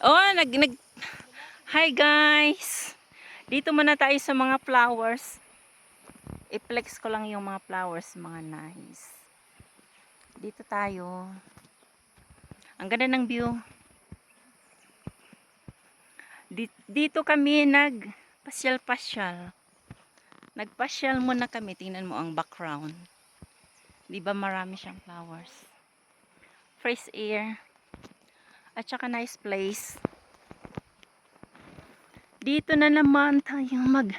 Oh, Hi guys! Dito muna tayo sa mga flowers. I-flex ko lang yung mga flowers, mga nice. Dito tayo. Ang ganda ng view. Dito kami nagpasyal-pasyal. Nagpasyal muna kami. Tingnan mo ang background. Di ba marami siyang flowers? Fresh air. At saka nice place. Dito na naman tayong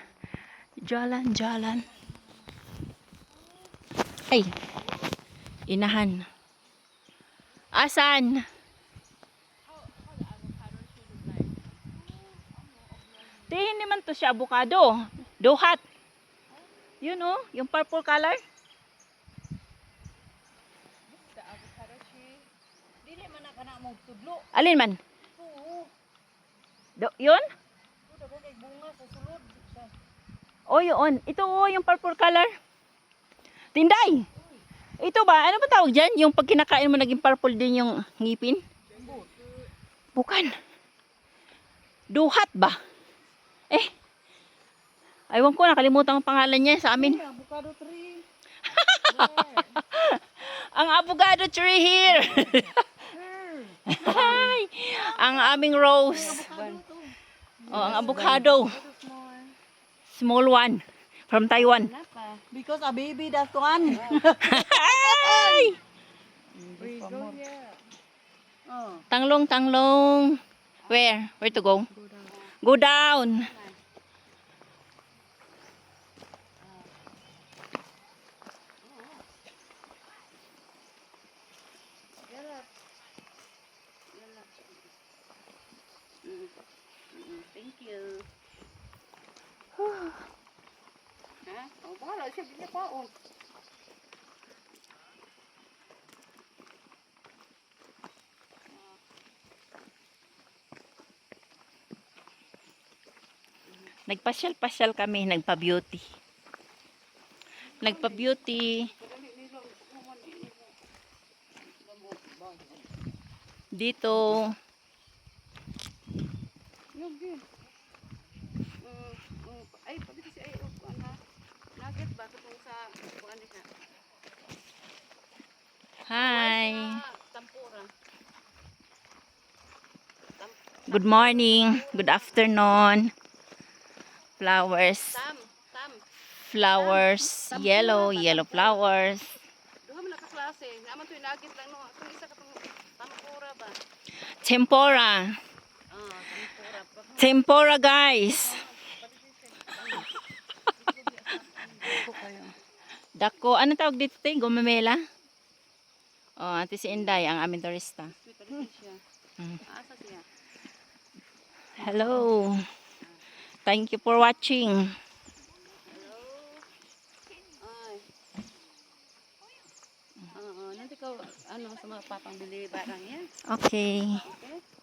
jalan-jalan. Ay, inahan. Asan? Tingin naman to siya avocado. Dohat. Yun oh, yung purple color. Dili man na kana mong tudlo. Alin man? Oo. Yun? Dago kay bunga sa sulod. Oh, yun. Ito oh, yung purple color. Tinday! Ito ba? Ano ba tawag dyan? Yung pag kinakain mo naging purple din yung ngipin? Bukan. Duhat ba? Eh. Aywan ko, nakalimutan ang pangalan niya sa amin. Avocado tree. Ang avocado tree here. Hi! Ang aming rose. Oh, ang avocado. Small one. From Taiwan. Because a baby that one. Hi! Tanglong. Where? Where to go? Go down. Thank you. Ha? Oh, wala siya bigla paon. Nagpasyal-pasyal kami, nagpa-beauty. Nagpa-beauty. Dito. Ay, pabiti si ay ana. Nugget ba katong sa kuan ka? Hi. Tempura. Good morning. Good afternoon. Flowers. Tam. Flowers. Yellow flowers. Duha man ka klase. Naman to nugget lang no. Kung isa katong tempura ba? Tempura. Tempura. Tempura guys. Dako. Ano tawag dito tayo? Gumamela? Oh, ate si Inday, ang aming turista. Asa siya? Hello. Thank you for watching. Hello. Ay. Nanti ka ano sa mga papang bili barang yan. Okay. Okay?